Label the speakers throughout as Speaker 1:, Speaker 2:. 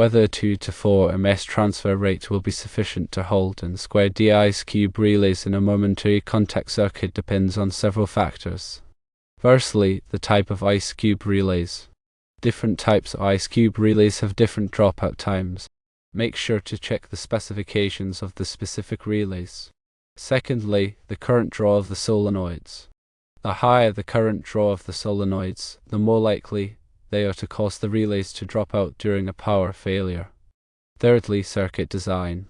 Speaker 1: Whether a 2 to 4 ms transfer rate will be sufficient to hold in square D ice cube relays in a momentary contact circuit depends on several factors. Firstly, the type of ice cube relays. Different types of ice cube relays have different dropout times. Make sure to check the specifications of the specific relays. Secondly, the current draw of the solenoids. The higher the current draw of the solenoids, the more likely they are to cause the relays to drop out during a power failure. Thirdly, circuit design.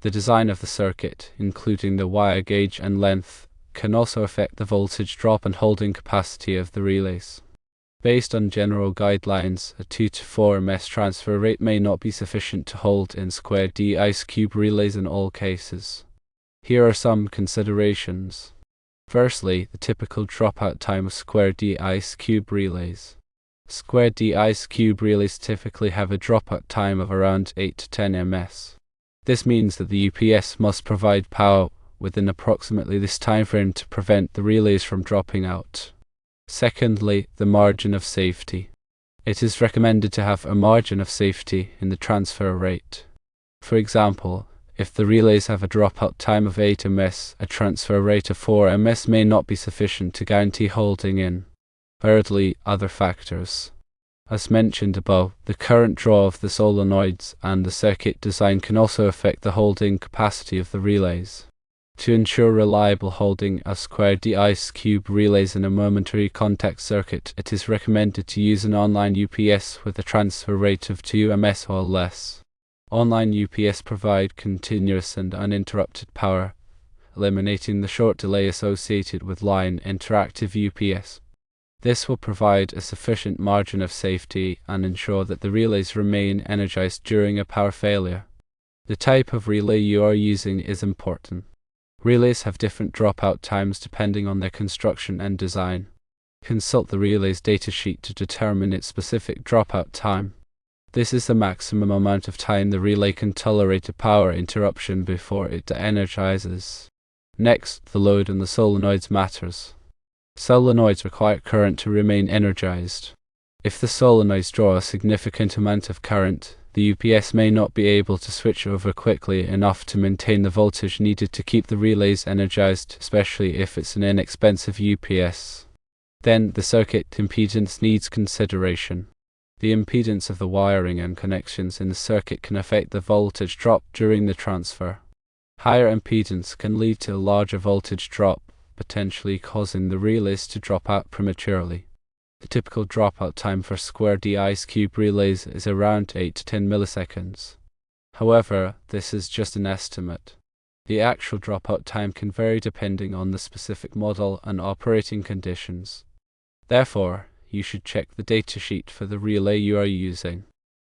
Speaker 1: The design of the circuit, including the wire gauge and length, can also affect the voltage drop and holding capacity of the relays. Based on general guidelines, a 2 to 4 ms transfer rate may not be sufficient to hold in square D ice cube relays in all cases. Here are some considerations. Firstly, the typical dropout time of square D ice cube relays. Square D ice cube relays typically have a dropout time of around 8 to 10 ms. This means that the UPS must provide power within approximately this time frame to prevent the relays from dropping out. Secondly, the margin of safety. It is recommended to have a margin of safety in the transfer rate. For example, if the relays have a dropout time of 8 ms, a transfer rate of 4 ms may not be sufficient to guarantee holding in. Thirdly, other factors. As mentioned above, the current draw of the solenoids and the circuit design can also affect the holding capacity of the relays. To ensure reliable holding of square D ice cube relays in a momentary contact circuit, it is recommended to use an online UPS with a transfer rate of 2 ms or less. Online UPS provide continuous and uninterrupted power, eliminating the short delay associated with line interactive UPS. This will provide a sufficient margin of safety and ensure that the relays remain energized during a power failure. The type of relay you are using is important. Relays have different dropout times depending on their construction and design. Consult the relay's datasheet to determine its specific dropout time. This is the maximum amount of time the relay can tolerate a power interruption before it de-energizes. Next, the load on the solenoids matters. Solenoids require current to remain energized. If the solenoids draw a significant amount of current, the UPS may not be able to switch over quickly enough to maintain the voltage needed to keep the relays energized, especially if it's an inexpensive UPS. Then, the circuit impedance needs consideration. The impedance of the wiring and connections in the circuit can affect the voltage drop during the transfer. Higher impedance can lead to a larger voltage drop, potentially causing the relays to drop out prematurely. The typical dropout time for square D ice cube relays is around 8 to 10 milliseconds. However, this is just an estimate. The actual dropout time can vary depending on the specific model and operating conditions. Therefore, you should check the datasheet for the relay you are using.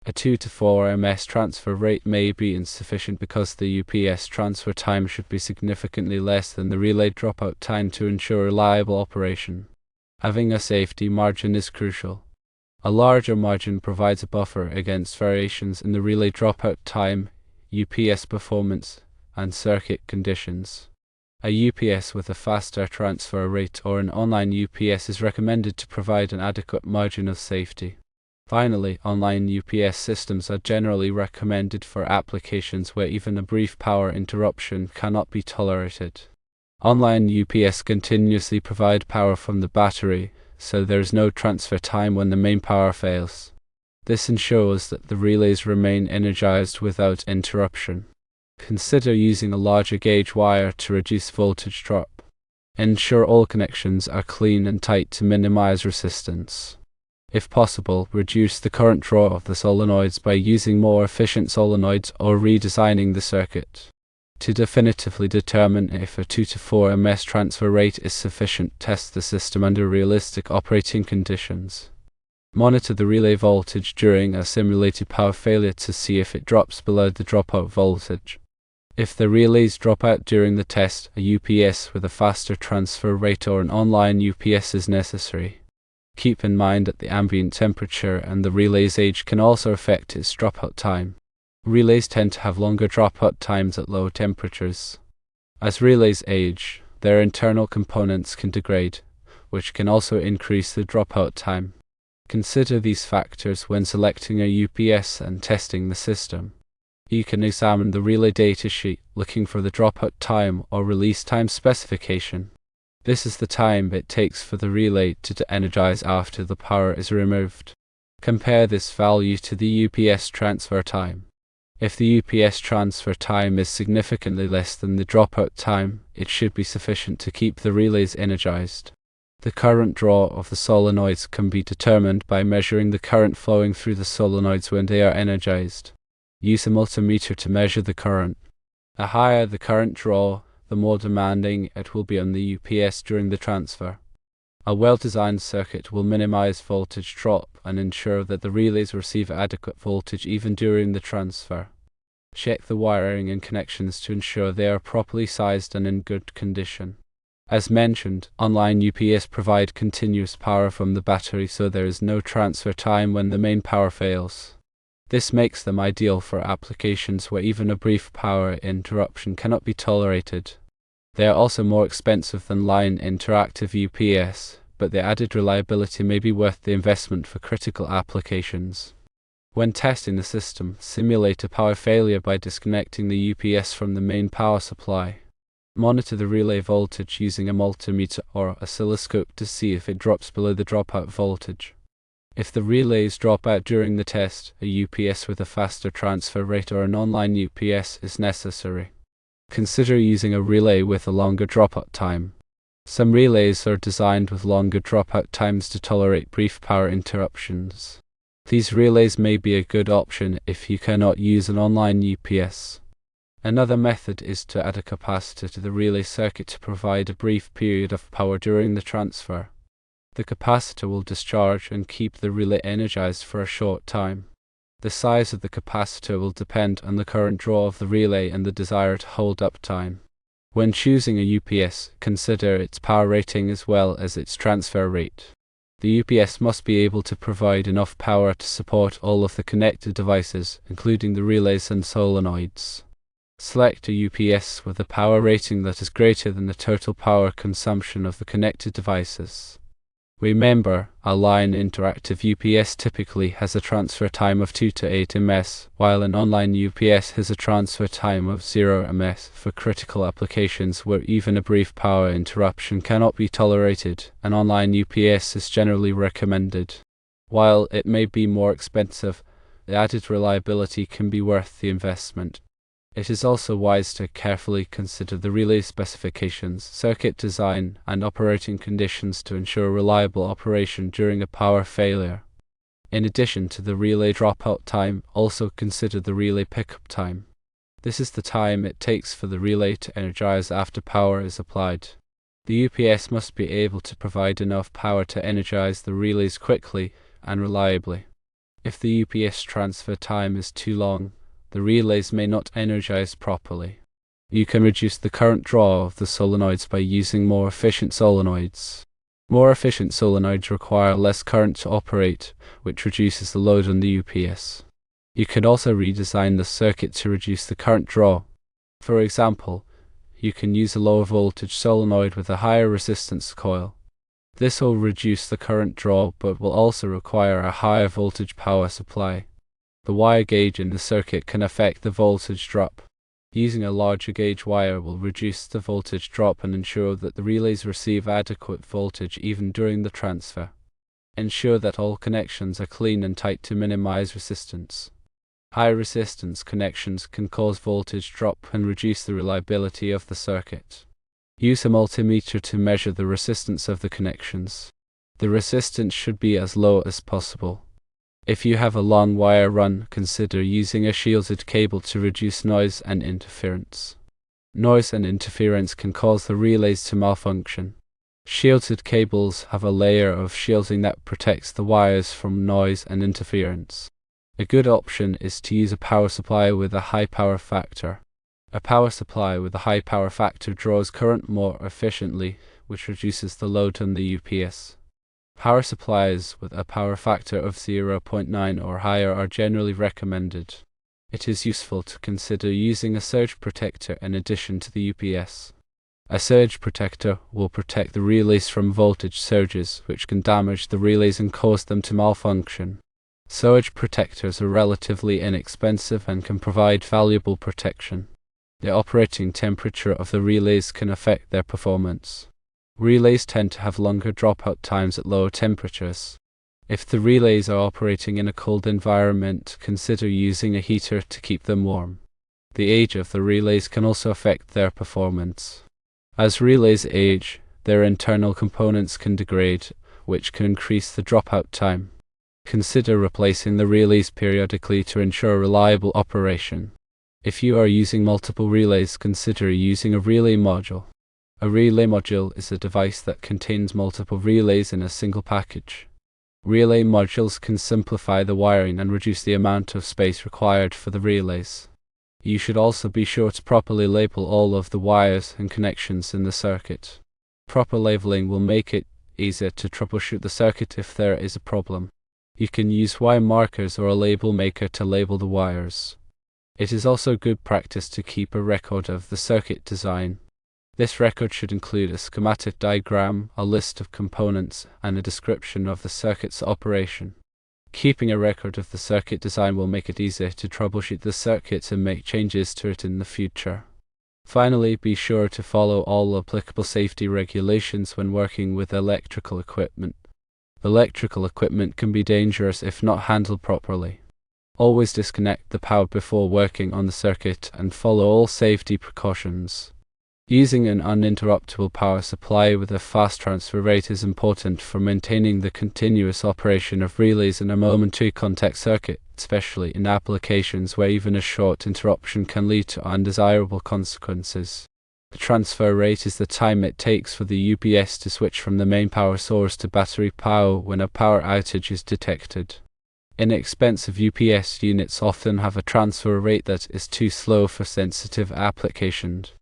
Speaker 1: A 2 to 4 ms transfer rate may be insufficient because the UPS transfer time should be significantly less than the relay dropout time to ensure reliable operation. Having a safety margin is crucial. A larger margin provides a buffer against variations in the relay dropout time, UPS performance, and circuit conditions. A UPS with a faster transfer rate or an online UPS is recommended to provide an adequate margin of safety. Finally, online UPS systems are generally recommended for applications where even a brief power interruption cannot be tolerated. Online UPS continuously provide power from the battery, so there is no transfer time when the main power fails. This ensures that the relays remain energized without interruption. Consider using a larger gauge wire to reduce voltage drop. Ensure all connections are clean and tight to minimize resistance. If possible, reduce the current draw of the solenoids by using more efficient solenoids or redesigning the circuit. To definitively determine if a 2 to 4 ms transfer rate is sufficient, test the system under realistic operating conditions. Monitor the relay voltage during a simulated power failure to see if it drops below the dropout voltage. If the relays drop out during the test, a UPS with a faster transfer rate or an online UPS is necessary. Keep in mind that the ambient temperature and the relay's age can also affect its dropout time. Relays tend to have longer dropout times at low temperatures. As relays age, their internal components can degrade, which can also increase the dropout time. Consider these factors when selecting a UPS and testing the system. You can examine the relay datasheet looking for the dropout time or release time specification. This is the time it takes for the relay to energize after the power is removed. Compare this value to the UPS transfer time. If the UPS transfer time is significantly less than the dropout time, it should be sufficient to keep the relays energized. The current draw of the solenoids can be determined by measuring the current flowing through the solenoids when they are energized. Use a multimeter to measure the current. The higher the current draw, the more demanding it will be on the UPS during the transfer. A well-designed circuit will minimize voltage drop and ensure that the relays receive adequate voltage even during the transfer. Check the wiring and connections to ensure they are properly sized and in good condition. As mentioned, online UPS provide continuous power from the battery, so there is no transfer time when the main power fails. This makes them ideal for applications where even a brief power interruption cannot be tolerated. They are also more expensive than line interactive UPS, but the added reliability may be worth the investment for critical applications. When testing the system, simulate a power failure by disconnecting the UPS from the main power supply. Monitor the relay voltage using a multimeter or oscilloscope to see if it drops below the dropout voltage. If the relays drop out during the test, a UPS with a faster transfer rate or an online UPS is necessary. Consider using a relay with a longer dropout time. Some relays are designed with longer dropout times to tolerate brief power interruptions. These relays may be a good option if you cannot use an online UPS. Another method is to add a capacitor to the relay circuit to provide a brief period of power during the transfer. The capacitor will discharge and keep the relay energized for a short time. The size of the capacitor will depend on the current draw of the relay and the desired hold-up time. When choosing a UPS, consider its power rating as well as its transfer rate. The UPS must be able to provide enough power to support all of the connected devices, including the relays and solenoids. Select a UPS with a power rating that is greater than the total power consumption of the connected devices. Remember, a line interactive UPS typically has a transfer time of 2 to 8 ms, while an online UPS has a transfer time of 0 ms. For critical applications where even a brief power interruption cannot be tolerated, an online UPS is generally recommended. While it may be more expensive, the added reliability can be worth the investment. It is also wise to carefully consider the relay specifications, circuit design, and operating conditions to ensure reliable operation during a power failure. In addition to the relay dropout time, also consider the relay pickup time. This is the time it takes for the relay to energize after power is applied. The UPS must be able to provide enough power to energize the relays quickly and reliably. If the UPS transfer time is too long, the relays may not energize properly. You can reduce the current draw of the solenoids by using more efficient solenoids. More efficient solenoids require less current to operate, which reduces the load on the UPS. You can also redesign the circuit to reduce the current draw. For example, you can use a lower voltage solenoid with a higher resistance coil. This will reduce the current draw but will also require a higher voltage power supply. The wire gauge in the circuit can affect the voltage drop. Using a larger gauge wire will reduce the voltage drop and ensure that the relays receive adequate voltage even during the transfer. Ensure that all connections are clean and tight to minimize resistance. High resistance connections can cause voltage drop and reduce the reliability of the circuit. Use a multimeter to measure the resistance of the connections. The resistance should be as low as possible. If you have a long wire run, consider using a shielded cable to reduce noise and interference. Noise and interference can cause the relays to malfunction. Shielded cables have a layer of shielding that protects the wires from noise and interference. A good option is to use a power supply with a high power factor. A power supply with a high power factor draws current more efficiently, which reduces the load on the UPS. Power supplies with a power factor of 0.9 or higher are generally recommended. It is useful to consider using a surge protector in addition to the UPS. A surge protector will protect the relays from voltage surges, which can damage the relays and cause them to malfunction. Surge protectors are relatively inexpensive and can provide valuable protection. The operating temperature of the relays can affect their performance. Relays tend to have longer dropout times at lower temperatures. If the relays are operating in a cold environment, consider using a heater to keep them warm. The age of the relays can also affect their performance. As relays age, their internal components can degrade, which can increase the dropout time. Consider replacing the relays periodically to ensure reliable operation. If you are using multiple relays, consider using a relay module. A relay module is a device that contains multiple relays in a single package. Relay modules can simplify the wiring and reduce the amount of space required for the relays. You should also be sure to properly label all of the wires and connections in the circuit. Proper labeling will make it easier to troubleshoot the circuit if there is a problem. You can use wire markers or a label maker to label the wires. It is also good practice to keep a record of the circuit design. This record should include a schematic diagram, a list of components, and a description of the circuit's operation. Keeping a record of the circuit design will make it easier to troubleshoot the circuit and make changes to it in the future. Finally, be sure to follow all applicable safety regulations when working with electrical equipment. Electrical equipment can be dangerous if not handled properly. Always disconnect the power before working on the circuit and follow all safety precautions. Using an uninterruptible power supply with a fast transfer rate is important for maintaining the continuous operation of relays in a momentary contact circuit, especially in applications where even a short interruption can lead to undesirable consequences. The transfer rate is the time it takes for the UPS to switch from the main power source to battery power when a power outage is detected. Inexpensive UPS units often have a transfer rate that is too slow for sensitive applications.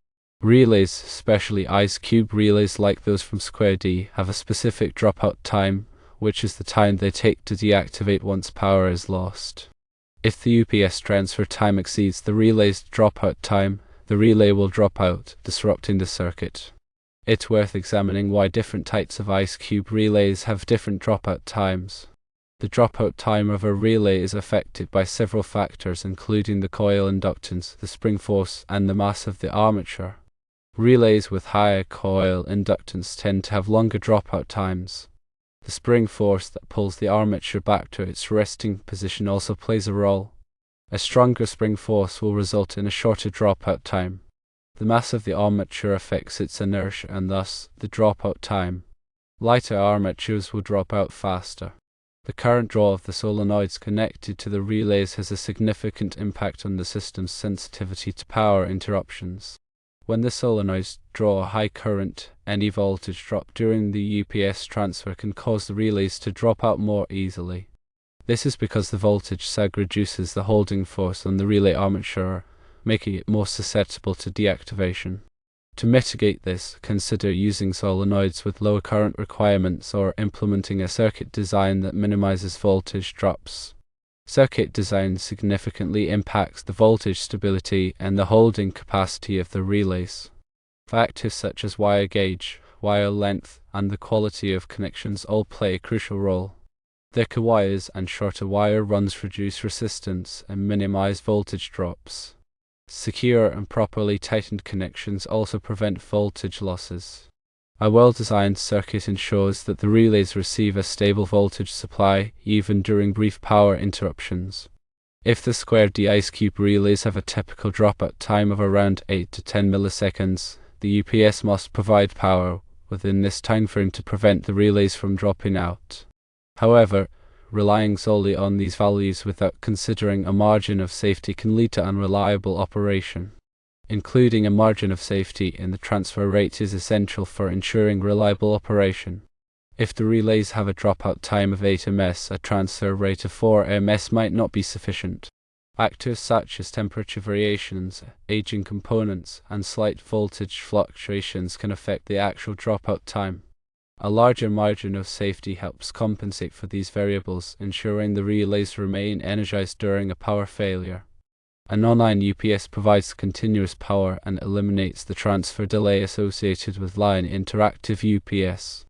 Speaker 1: Relays, especially ice cube relays like those from Square D, have a specific dropout time, which is the time they take to deactivate once power is lost. If the UPS transfer time exceeds the relay's dropout time, the relay will drop out, disrupting the circuit. It's worth examining why different types of ice cube relays have different dropout times. The dropout time of a relay is affected by several factors, including the coil inductance, the spring force, and the mass of the armature. Relays with higher coil inductance tend to have longer dropout times. The spring force that pulls the armature back to its resting position also plays a role. A stronger spring force will result in a shorter dropout time. The mass of the armature affects its inertia and thus the dropout time. Lighter armatures will drop out faster. The current draw of the solenoids connected to the relays has a significant impact on the system's sensitivity to power interruptions. When the solenoids draw a high current, any voltage drop during the UPS transfer can cause the relays to drop out more easily. This is because the voltage sag reduces the holding force on the relay armature, making it more susceptible to deactivation. To mitigate this, consider using solenoids with lower current requirements or implementing a circuit design that minimizes voltage drops. Circuit design significantly impacts the voltage stability and the holding capacity of the relays. Factors such as wire gauge, wire length, and the quality of connections all play a crucial role. Thicker wires and shorter wire runs reduce resistance and minimize voltage drops. Secure and properly tightened connections also prevent voltage losses. A well-designed circuit ensures that the relays receive a stable voltage supply even during brief power interruptions. If the Square D ice cube relays have a typical dropout time of around 8 to 10 milliseconds, the UPS must provide power within this timeframe to prevent the relays from dropping out. However, relying solely on these values without considering a margin of safety can lead to unreliable operation. Including a margin of safety in the transfer rate is essential for ensuring reliable operation. If the relays have a dropout time of 8 ms, a transfer rate of 4 ms might not be sufficient. Factors such as temperature variations, aging components, and slight voltage fluctuations can affect the actual dropout time. A larger margin of safety helps compensate for these variables, ensuring the relays remain energized during a power failure. An online UPS provides continuous power and eliminates the transfer delay associated with line interactive UPS.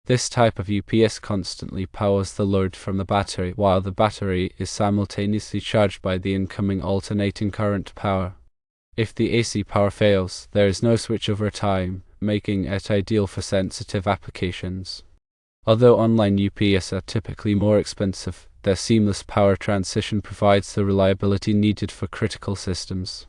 Speaker 1: This type of UPS constantly powers the load from the battery while the battery is simultaneously charged by the incoming alternating current power. If the AC power fails, there is no switchover time, making it ideal for sensitive applications. Although online UPS are typically more expensive, their seamless power transition provides the reliability needed for critical systems.